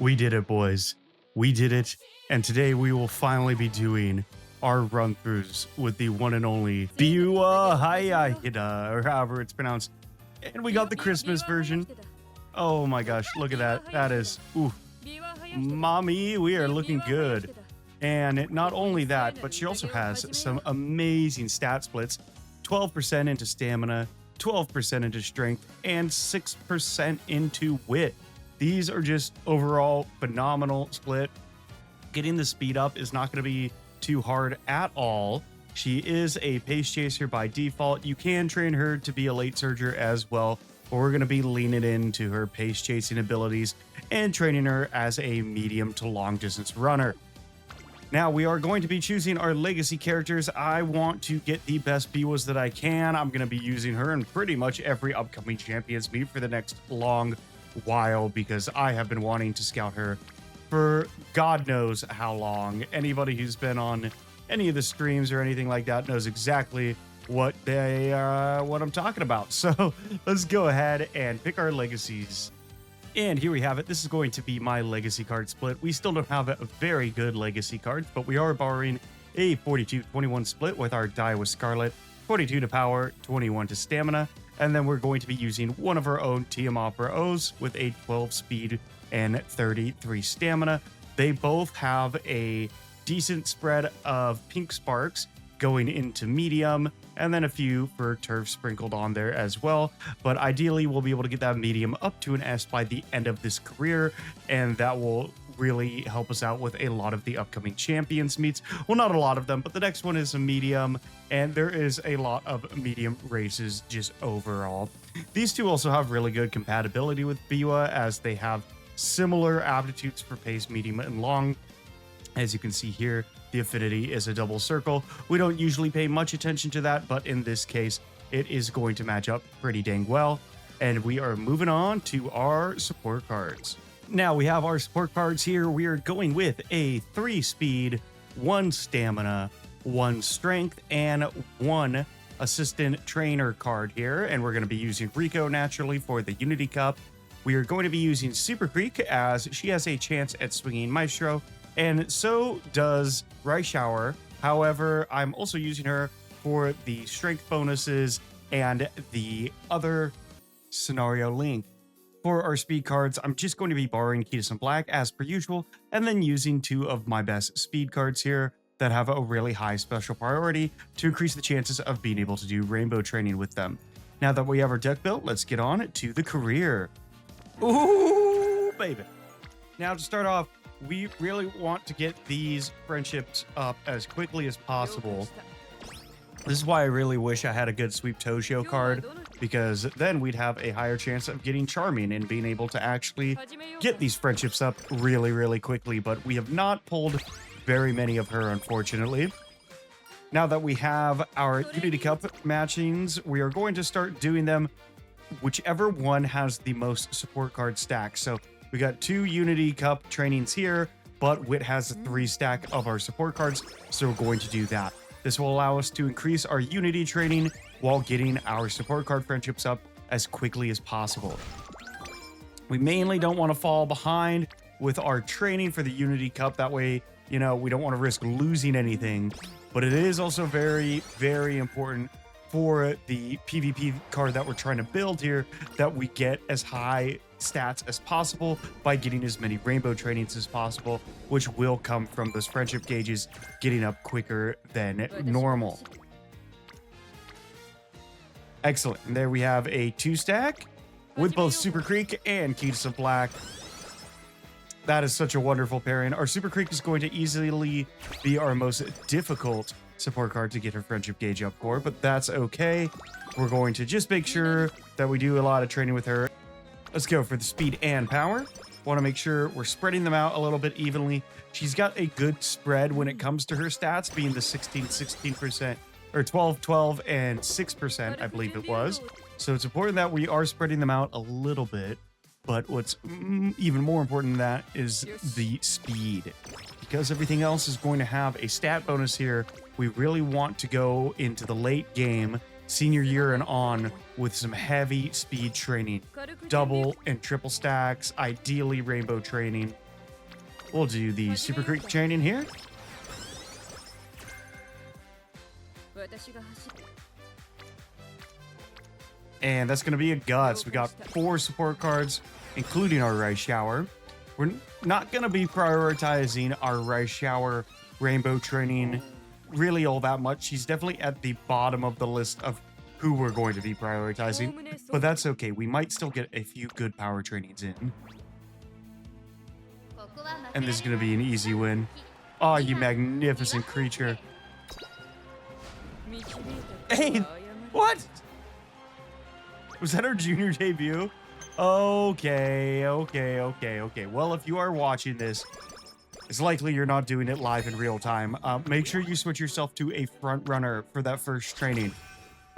We did it, boys. We did it. And today we will finally be doing our run-throughs with the one and only Biwa Hayahide, or however it's pronounced. And we got the Christmas version. Oh my gosh, look at that. That is, ooh, mommy, we are looking good. And not only that, but she also has some amazing stat splits. 12% into stamina, 12% into strength, and 6% into wit. These are just overall phenomenal split. Getting the speed up is not going to be too hard at all. She is a pace chaser by default. You can train her to be a late surger as well, but we're going to be leaning into her pace chasing abilities and training her as a medium to long distance runner. Now, we are going to be choosing our legacy characters. I want to get the best Biwas that I can. I'm going to be using her in pretty much every upcoming Champions meet for the next long while because I have been wanting to scout her for God knows how long. Anybody who's been on any of the streams or anything like that knows exactly what I'm talking about. So let's go ahead and pick our legacies. And here we have it. This is going to be my legacy card split. We still don't have a very good legacy cards, but we are borrowing a 42-21 split with our Biwa Scarlet, 42 to power, 21 to stamina, and then we're going to be using one of our own Tiamat O's with a 12 speed and 33 stamina. They both have a decent spread of pink sparks going into medium, and then a few for turf sprinkled on there as well. But ideally, we'll be able to get that medium up to an S by the end of this career, and that will really help us out with a lot of the upcoming champions meets. Well, not a lot of them, but the next one is a medium, and there is a lot of medium races just overall. These two also have really good compatibility with Biwa, as they have similar aptitudes for pace, medium, and long. As you can see here, the affinity is a double circle. We don't usually pay much attention to that, but in this case, it is going to match up pretty dang well. And we are moving on to our support cards. Now we have our support cards here. We are going with a 3 speed, 1 stamina, 1 strength, and 1 assistant trainer card here. And we're going to be using Rico naturally for the Unity Cup. We are going to be using Super Creek as she has a chance at swinging Maestro, and so does Reischauer. However, I'm also using her for the strength bonuses and the other scenario link. For our speed cards, I'm just going to be borrowing Ketis and Black as per usual, and then using 2 of my best speed cards here that have a really high special priority to increase the chances of being able to do rainbow training with them. Now that we have our deck built, let's get on to the career. Ooh, baby. Now to start off, we really want to get these friendships up as quickly as possible. This is why I really wish I had a good Sweep Toshio card, because then we'd have a higher chance of getting Charming and being able to actually get these friendships up really, really quickly, but we have not pulled very many of her, unfortunately. Now that we have our Unity Cup matchings, we are going to start doing them whichever one has the most support card stacks. So we got 2 Unity Cup trainings here, but Wit has a 3 stack of our support cards, so we're going to do that. This will allow us to increase our Unity training while getting our support card friendships up as quickly as possible. We mainly don't want to fall behind with our training for the Unity Cup. That way, you know, we don't want to risk losing anything, but it is also very, very important for the PvP card that we're trying to build here that we get as high stats as possible by getting as many rainbow trainings as possible, which will come from those friendship gauges getting up quicker than normal. Excellent. And there we have a 2 stack with both Super Creek and Ketis of Black. That is such a wonderful pairing. Our Super Creek is going to easily be our most difficult support card to get her friendship gauge up for, but that's okay. We're going to just make sure that we do a lot of training with her. Let's go for the speed and power. Want to make sure we're spreading them out a little bit evenly. She's got a good spread when it comes to her stats, being the 16%, or 12, and 6%, I believe it was. So it's important that we are spreading them out a little bit. But what's even more important than that is the speed. Because everything else is going to have a stat bonus here, we really want to go into the late game senior year and on with some heavy speed training, double and triple stacks, ideally rainbow training. We'll do the Super Creek training here. And that's going to be a Guts. We got 4 support cards, including our Rice Shower. We're not going to be prioritizing our Rice Shower Rainbow training really all that much. She's definitely at the bottom of the list of who we're going to be prioritizing, but that's okay. We might still get a few good power trainings in. And this is going to be an easy win. Oh, you magnificent creature. Hey, what? Was that our junior debut? Okay. Well, if you are watching this, it's likely you're not doing it live in real time. Make sure you switch yourself to a front runner for that first training,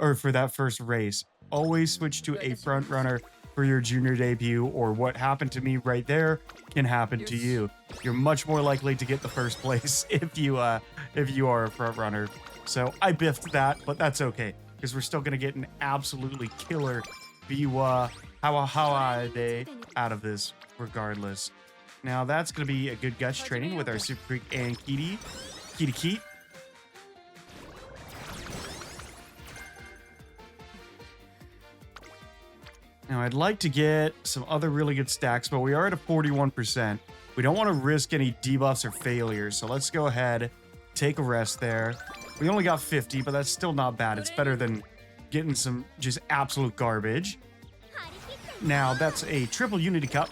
or for that first race. Always switch to a front runner for your junior debut, or what happened to me right there can happen to you. You're much more likely to get the first place if you are a front runner. So I biffed that, but that's okay, because we're still gonna get an absolutely killer Biwa Hayahide out of this regardless. Now that's gonna be a good Guts training with our Super Creek and Keet. Now I'd like to get some other really good stacks, but we are at a 41%. We don't want to risk any debuffs or failures, so let's go ahead, take a rest there. We only got 50, but that's still not bad. It's better than getting some just absolute garbage. Now that's a triple Unity Cup.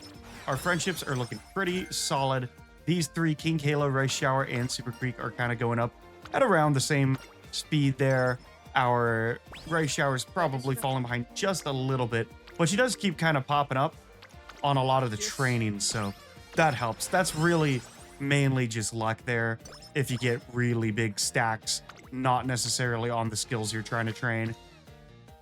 Our friendships are looking pretty solid. These 3, King Halo, Rice Shower, and Super Creek, are kind of going up at around the same speed there. Our Rice Shower is probably falling behind just a little bit, but she does keep kind of popping up on a lot of the training, so that helps. That's really mainly just luck there if you get really big stacks, not necessarily on the skills you're trying to train.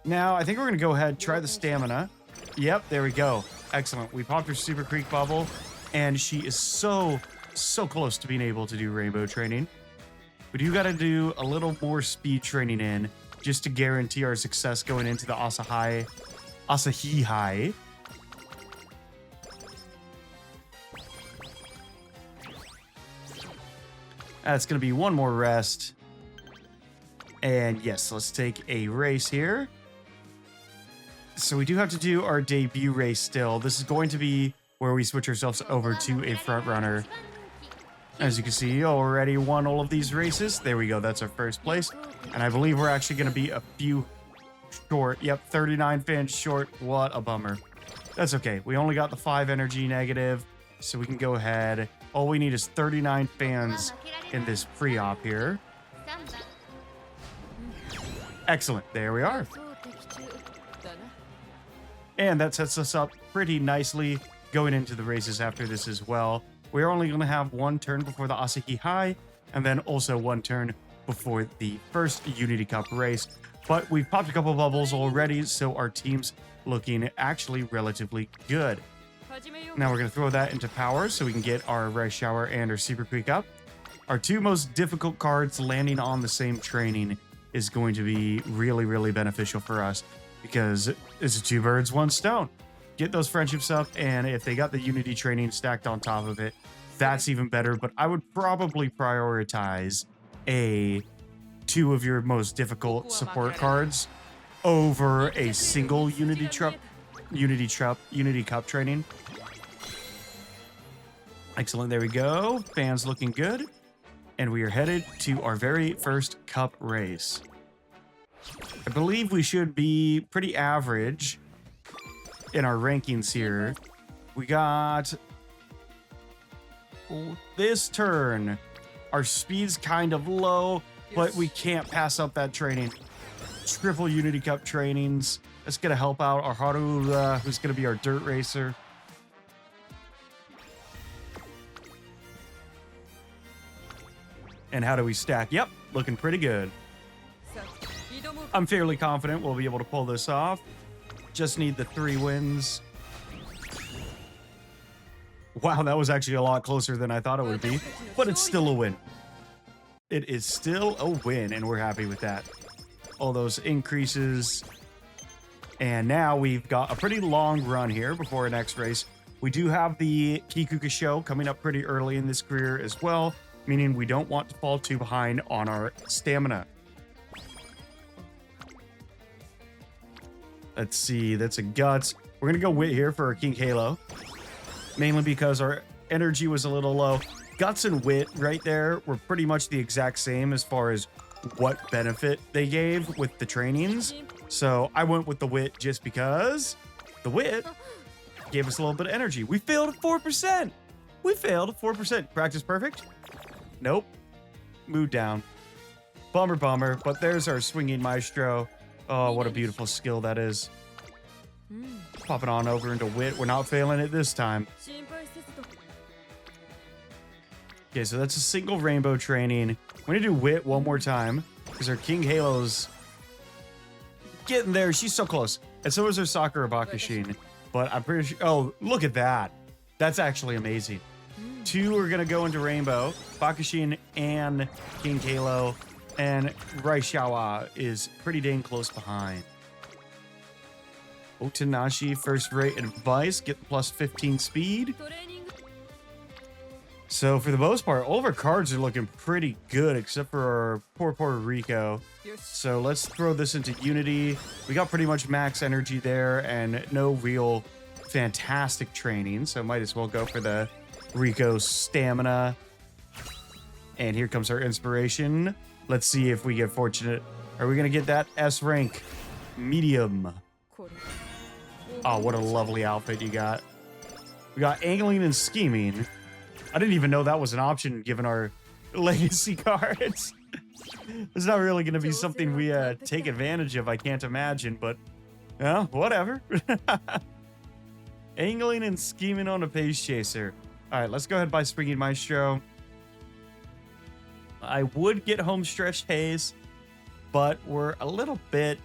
Now, I think we're going to go ahead and try the stamina. Yep, there we go. Excellent. We popped her Super Creek bubble, and she is so close to being able to do rainbow training. We do got to do a little more speed training in just to guarantee our success going into the Asahi High. That's going to be one more rest. And yes, let's take a race here. So we do have to do our debut race still. This is going to be where we switch ourselves over to a front runner. As you can see, you already won all of these races. There we go. That's our first place. And I believe we're actually going to be a few short. Yep, 39 fans short. What a bummer. That's okay. We only got the 5 energy negative, so we can go ahead. All we need is 39 fans in this pre-op here. Excellent. There we are. And that sets us up pretty nicely going into the races after this as well. We're only going to have 1 turn before the Asahi High, and then also 1 turn before the first Unity Cup race. But we've popped a couple bubbles already, so our team's looking actually relatively good. Now we're going to throw that into power so we can get our Rice Shower and our Super Creek up. Our 2 most difficult cards landing on the same training is going to be really beneficial for us, because it's a 2 birds, 1 stone. Get those friendships up, and if they got the Unity training stacked on top of it, that's even better. But I would probably prioritize 2 of your most difficult support cards over a single Unity Cup training. Excellent, there we go. Fans looking good. And we are headed to our very first cup race. I believe we should be pretty average in our rankings here. We got this turn. Our speed's kind of low, but we can't pass up that training. Triple Unity Cup trainings. That's going to help out our Harura, who's going to be our dirt racer. And how do we stack? Yep, looking pretty good. I'm fairly confident we'll be able to pull this off. Just need the 3 wins. Wow, that was actually a lot closer than I thought it would be, but it's still a win. It is still a win, and we're happy with that. All those increases. And now we've got a pretty long run here before our next race. We do have the Kikuka show coming up pretty early in this career as well, meaning we don't want to fall too behind on our stamina. Let's see, that's a Guts. We're going to go Wit here for our King Halo, mainly because our energy was a little low. Guts and Wit right there were pretty much the exact same as far as what benefit they gave with the trainings. So I went with the Wit just because the Wit gave us a little bit of energy. We failed at 4%. We failed at 4%. Practice perfect? Nope. Mood down. Bummer, bummer. But there's our swinging maestro. Oh, what a beautiful skill that is. Popping on over into Wit. We're not failing it this time. Okay, so that's a single rainbow training. We're gonna do Wit one more time because our King Halo's getting there. She's so close. And so is her Sakura Bakushin. But I'm pretty sure... Oh, look at that. That's actually amazing. Two are gonna go into rainbow. Bakushin and King Halo. And Raishawa is pretty dang close behind. Otanashi, first rate advice. Get the plus 15 speed. So for the most part, all of our cards are looking pretty good, except for our poor Puerto Rico. So let's throw this into Unity. We got pretty much max energy there and no real fantastic training. So might as well go for the Rico stamina. And here comes our inspiration. Let's see if we get fortunate. Are we going to get that S rank? Medium. Oh, what a lovely outfit you got. We got angling and scheming. I didn't even know that was an option given our legacy cards. It's not really going to be something we take advantage of, I can't imagine, but whatever. Angling and scheming on a pace chaser. All right, let's go ahead and buy Springy Maestro. I would get home stretch haze, but we're a little bit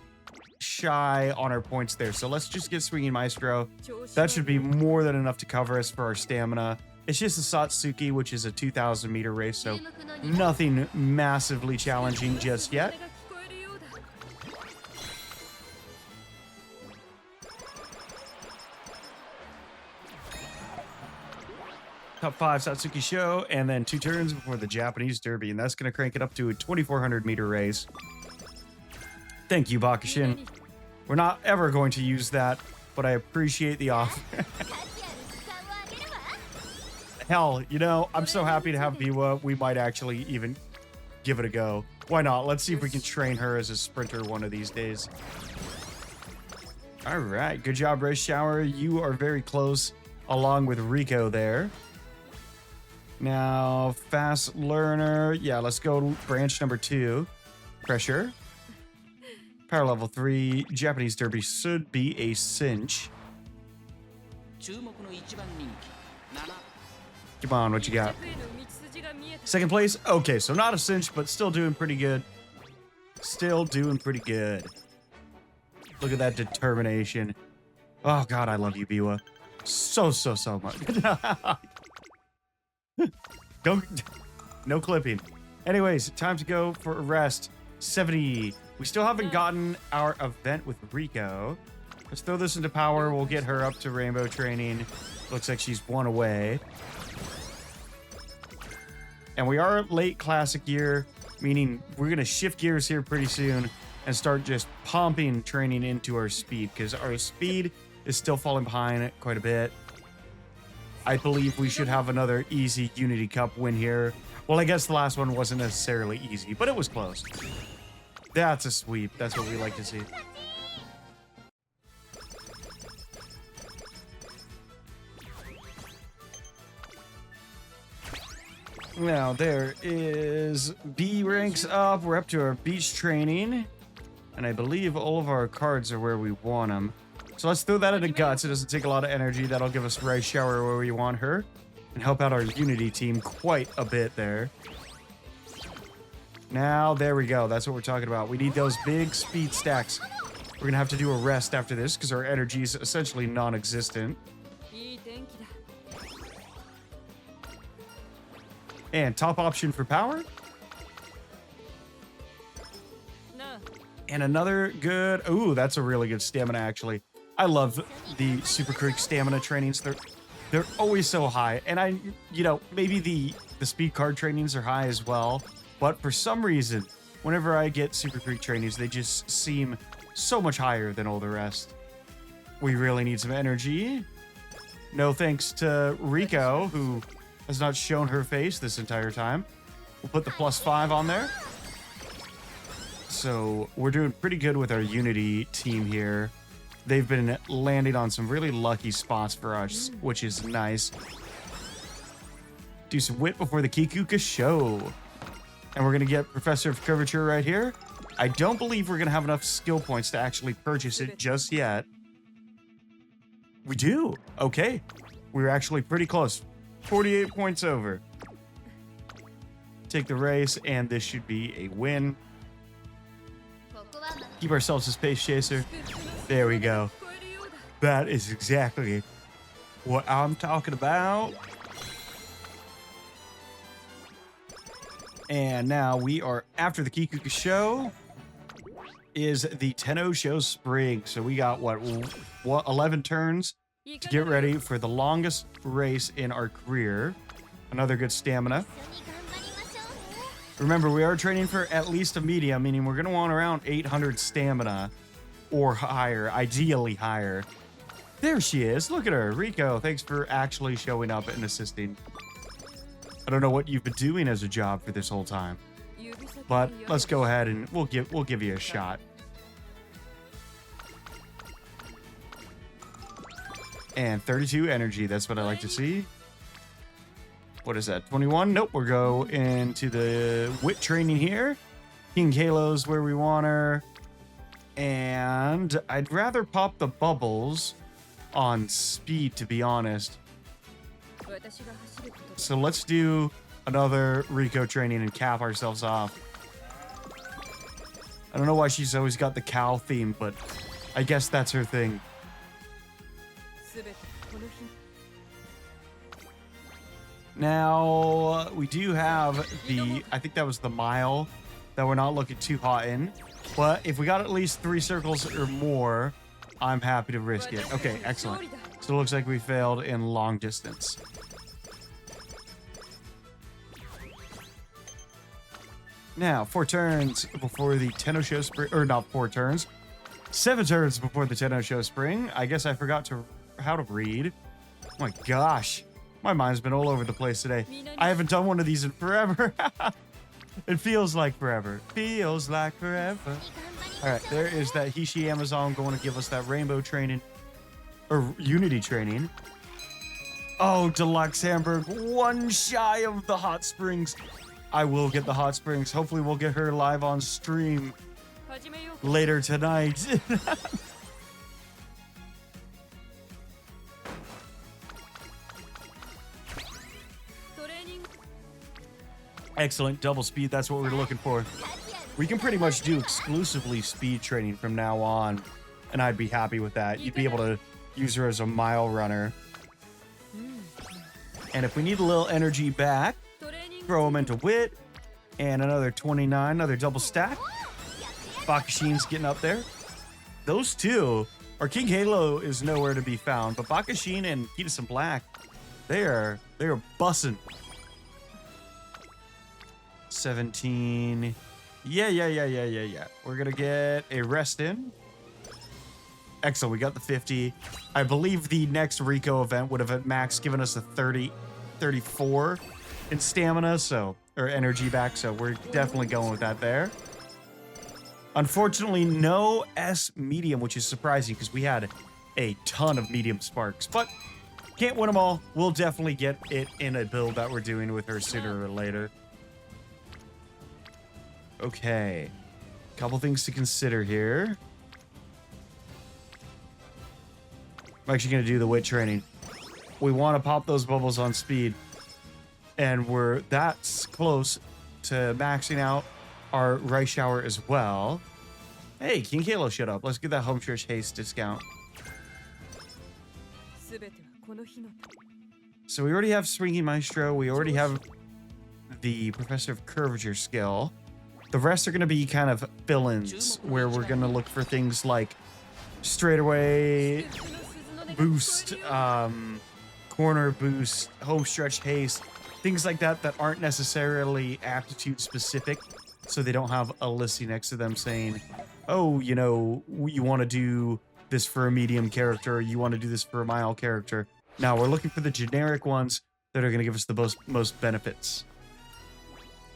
shy on our points there. So let's just get Swinging Maestro. That should be more than enough to cover us for our stamina. It's just a Satsuki, which is a 2,000 meter race, so nothing massively challenging just yet. Top 5 Satsuki show, and then 2 turns before the Japanese Derby, and that's going to crank it up to a 2,400 meter race. Thank you, Bakushin. We're not ever going to use that, but I appreciate the offer. Hell, you know, I'm so happy to have Biwa. We might actually even give it a go. Why not? Let's see if we can train her as a sprinter one of these days. All right. Good job, Race Shower. You are very close along with Rico there. Now, Fast Learner. Yeah, let's go branch number 2. Pressure. Power level 3. Japanese Derby should be a cinch. Come on, what you got? Second place? Okay, so not a cinch, but still doing pretty good. Still doing pretty good. Look at that determination. Oh, God, I love you, Biwa. So much. No clipping. Anyways, time to go for a rest. 70. We still haven't gotten our event with Rico. Let's throw this into power. We'll get her up to rainbow training. Looks like she's 1 away. And we are late classic year, meaning we're going to shift gears here pretty soon and start just pumping training into our speed, because our speed is still falling behind quite a bit. I believe we should have another easy Unity Cup win here. Well, I guess the last one wasn't necessarily easy, but it was close. That's a sweep. That's what we like to see. Now, there is B ranks up. We're up to our beach training. And I believe all of our cards are where we want them. So let's throw that into Guts. It doesn't take a lot of energy. That'll give us Rice Shower where we want her. And help out our Unity team quite a bit there. Now, there we go. That's what we're talking about. We need those big speed stacks. We're going to have to do a rest after this because our energy is essentially non-existent. And top option for power. And another good... Ooh, that's a really good stamina, actually. I love the Super Creek stamina trainings. They're They're always so high. And maybe the speed card trainings are high as well. But for some reason, whenever I get Super Creek trainings, they just seem so much higher than all the rest. We really need some energy. No thanks to Rico, who has not shown her face this entire time. We'll put the +5 on there. So we're doing pretty good with our Unity team here. They've been landing on some really lucky spots for us, which is nice. Do some wit before the Kikuka show. And we're going to get Professor of Curvature right here. I don't believe we're going to have enough skill points to actually purchase it just yet. We do. Okay. We're actually pretty close. 48 points over. Take the race, and this should be a win. Keep ourselves a Space Chaser. There we go. That is exactly what I'm talking about. And now we are after the Kikuka show is the Tenno Show Spring. So we got what 11 turns to get ready for the longest race in our career. Another good stamina. Remember, we are training for at least a medium, meaning we're going to want around 800 stamina or higher, ideally higher. There she is. Look at her. Rico, thanks for actually showing up and assisting. I don't know what you've been doing as a job for this whole time, but let's go ahead and we'll give you a shot. And 32 energy. That's what I like to see. What is that? 21? Nope. We'll go into the wit training here. King Halo's where we want her. And I'd rather pop the bubbles on speed, to be honest. So let's do another Rico training and cap ourselves off. I don't know why she's always got the cow theme, but I guess that's her thing. Now, we do have I think that was the mile that we're not looking too hot in. But if we got at least 3 circles or more, I'm happy to risk it. Okay, excellent. So it looks like we failed in long distance. Now, 4 turns before the Tenno Show Spring, or not 4 turns, 7 turns before the Tenno Show Spring. I guess I forgot how to read. Oh my gosh. My mind's been all over the place today. I haven't done one of these in forever. It feels like forever. Feels like forever. All right, there is that Hishi Amazon going to give us that rainbow training, or Unity training. Oh, Deluxe Hamburg, 1 shy of the hot springs. I will get the hot springs. Hopefully we'll get her live on stream later tonight. Excellent. Double speed. That's what we're looking for. We can pretty much do exclusively speed training from now on, and I'd be happy with that. You'd be able to use her as a mile runner. And if we need a little energy back, throw them into wit. And another 29, another double stack. Bakashin's getting up there. Those two, our King Halo is nowhere to be found, but Bakashin and Kitasan Black, they are bussing. 17. Yeah. We're gonna get a rest in. Excellent, we got the 50. I believe the next Rico event would have at max given us a 34 in stamina, or energy back, so we're definitely going with that there. Unfortunately, no S medium, which is surprising because we had a ton of medium sparks, but can't win them all. We'll definitely get it in a build that we're doing with her sooner or later. Okay, couple things to consider here. I'm actually going to do the wit training. We want to pop those bubbles on speed, and we're that's close to maxing out our rice shower as well. Hey, King Halo, shut up. Let's get that home stretch haste discount. So we already have Swinging Maestro. We already have the Professor of Curvature skill. The rest are going to be kind of fill-ins, where we're going to look for things like straightaway, boost, corner boost, home stretch haste, things like that that aren't necessarily aptitude specific. So they don't have a listing next to them saying, oh, you know, you want to do this for a medium character, or you want to do this for a mild character. Now we're looking for the generic ones that are going to give us the most benefits.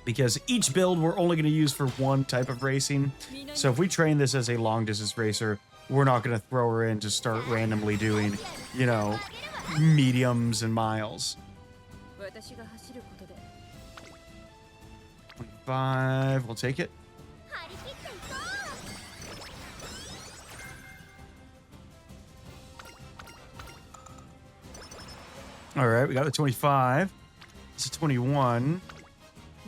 Because each build we're only going to use for one type of racing. So if we train this as a long distance racer, we're not going to throw her in to start randomly doing, you know, mediums and miles. 25, we'll take it. All right, we got the 25. It's a 21.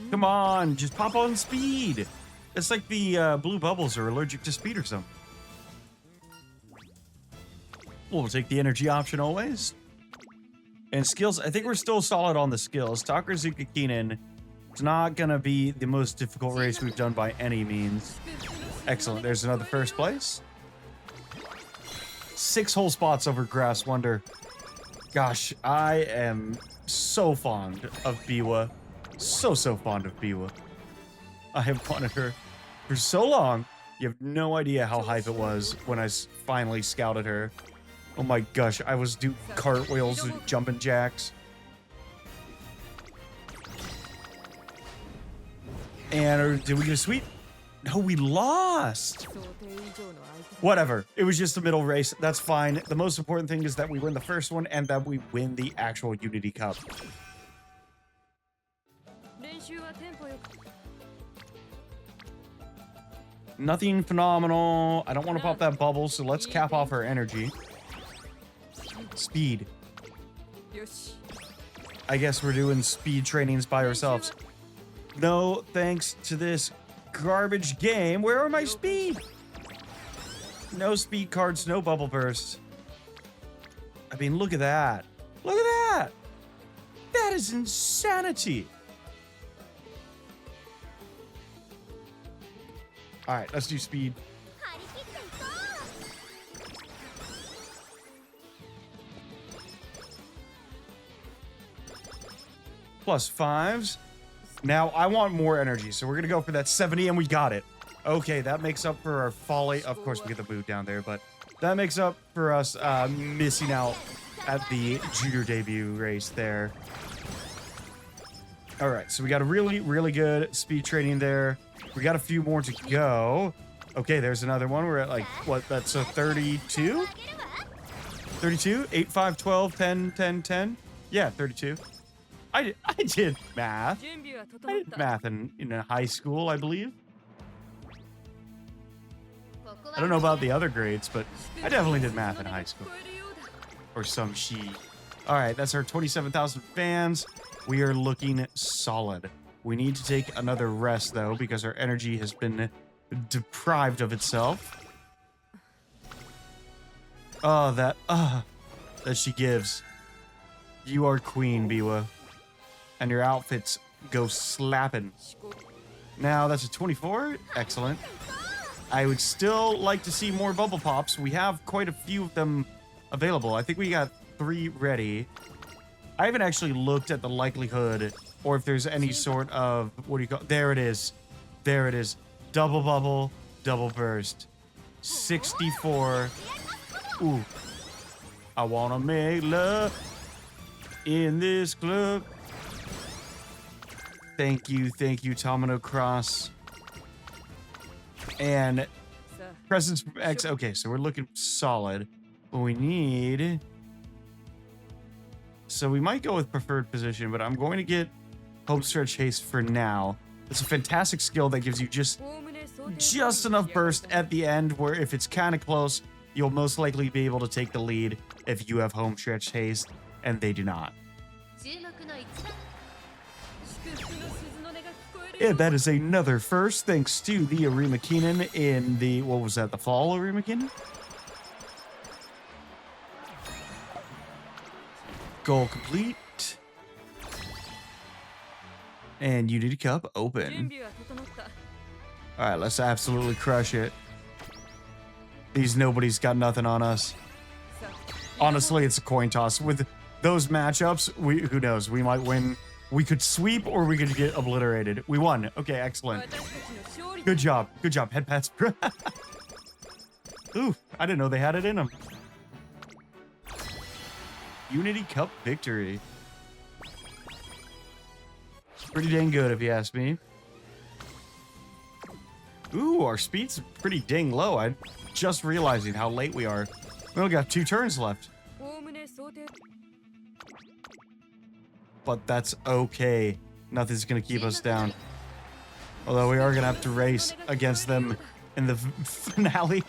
Come on, just pop on speed. It's like the blue bubbles are allergic to speed or something. We'll take the energy option always. And skills, I think we're still solid on the skills. Takarazuka Keenan, it's not going to be the most difficult race we've done by any means. Excellent, there's another first place. 6 whole spots over Grass Wonder. Gosh, I am so fond of Biwa. So fond of Biwa. I have wanted her for so long. You have no idea how hype it was when I finally scouted her. Oh my gosh, I was doing cartwheels and jumping jacks. And did we get a sweep? No, we lost. Whatever. It was just a middle race. That's fine. The most important thing is that we win the first one and that we win the actual Unity Cup. Nothing phenomenal. I don't want to pop that bubble, so let's cap off our energy. Speed. I guess we're doing speed trainings by ourselves. No thanks to this garbage game. Where are my speed? No speed cards, no bubble bursts. I mean, look at that. Look at that. That is insanity. All right, let's do speed. Plus 5s. Now, I want more energy, so we're going to go for that 70, and we got it. Okay, that makes up for our folly. Of course, we get the boot down there, but that makes up for us missing out at the junior debut race there. All right, so we got a really good speed training there. We got a few more to go. Okay, there's another one. We're at like, what, that's a 32? 32? 8, 5, 12, 10, 10, 10? Yeah, 32. I did math. I did math in high school, I believe. I don't know about the other grades, but I definitely did math in high school. Or some she. All right, that's our 27,000 fans. We are looking solid. We need to take another rest, though, because our energy has been deprived of itself. Oh, that she gives. You are queen, Biwa. And your outfits go slapping. Now, that's a 24. Excellent. I would still like to see more bubble pops. We have quite a few of them available. I think we got 3 ready. I haven't actually looked at the likelihood or if there's any sort of, what do you call, there it is. There it is. Double bubble, double burst. 64. Ooh. I wanna make love in this club. Thank you, Tomino Cross. And presents from X. Okay, so we're looking solid. But we need... So we might go with preferred position, but I'm going to get Hope Stretch Haste for now. It's a fantastic skill that gives you just enough burst at the end where if it's kind of close, you'll most likely be able to take the lead if you have Home Stretch Haste, and they do not. And that is another first, thanks to the Arima Keenan in the, what was that, the fall Arima Keenan? Goal complete. And Unity Cup open. Alright, let's absolutely crush it. These nobody's got nothing on us. Honestly, it's a coin toss. With those matchups, who knows? We might win. We could sweep or we could get obliterated. We won. Okay, excellent. Good job. Good job, head pats. Ooh, I didn't know they had it in them. Unity Cup victory. Pretty dang good, if you ask me. Ooh, our speed's pretty dang low. I'm just realizing how late we are. We only got 2 turns left. But that's okay. Nothing's gonna keep us down. Although we are gonna have to race against them in the finale.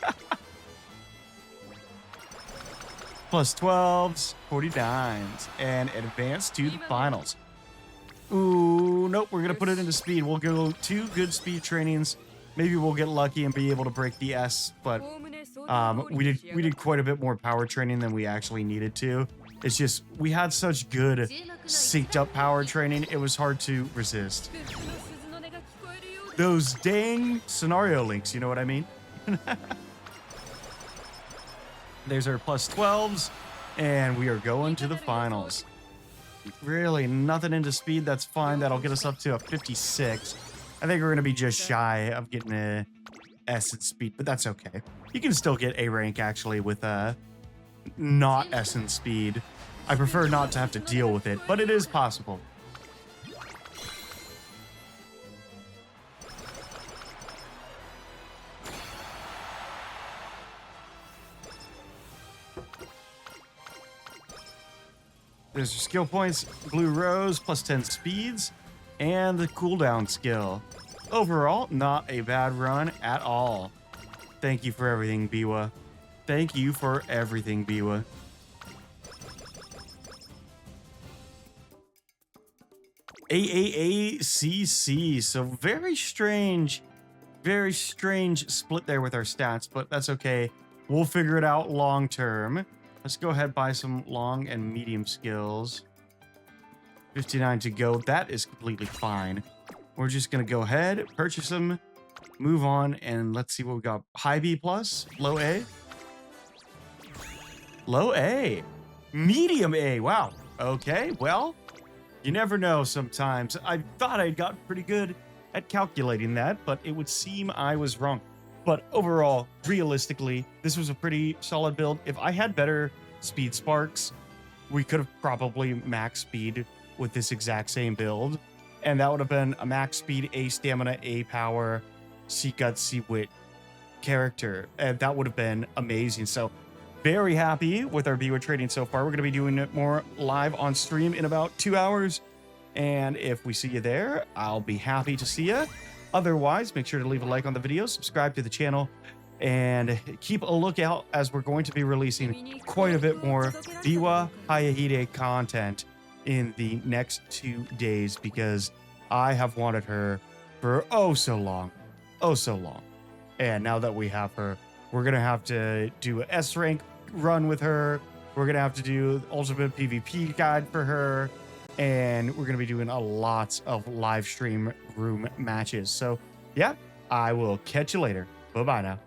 Plus 12s, 49s, and advance to the finals. Ooh, nope, we're gonna put it into speed. We'll go 2 good speed trainings. Maybe we'll get lucky and be able to break the S, but we did quite a bit more power training than we actually needed to. It's just, we had such good synced up power training, it was hard to resist. Those dang scenario links, you know what I mean? There's our plus 12s, and we are going to the finals. Really, nothing into speed, that's fine. That'll get us up to a 56. I think we're going to be just shy of getting a S in speed, but that's okay. You can still get A rank, actually, with not S in speed. I prefer not to have to deal with it, but it is possible. There's your skill points, Blue Rose, plus 10 speeds, and the cooldown skill. Overall, not a bad run at all. Thank you for everything, Biwa. Thank you for everything, Biwa. AAACC, so very strange split there with our stats, but that's okay. We'll figure it out long term. Let's go ahead and buy some long and medium skills. 59 to go. That is completely fine. We're just going to go ahead, purchase them, move on, and let's see what we got. High B plus, low A. Low A. Medium A. Wow. Okay, well, you never know sometimes. I thought I'd gotten pretty good at calculating that, but it would seem I was wrong. But overall, realistically, this was a pretty solid build. If I had better speed sparks, we could have probably max speed with this exact same build. And that would have been a max speed, A stamina, A power, C guts, C wit character. And that would have been amazing. So very happy with our Biwa trading so far. We're going to be doing it more live on stream in about 2 hours. And if we see you there, I'll be happy to see you. Otherwise, make sure to leave a like on the video, subscribe to the channel, and keep a lookout as we're going to be releasing quite a bit more Biwa Hayahide content in the next 2 days because I have wanted her for oh so long. And now that we have her, we're going to have to do an S rank run with her. We're going to have to do ultimate PvP guide for her. And we're going to be doing a lot of live stream room matches. So, yeah, I will catch you later. Bye-bye now.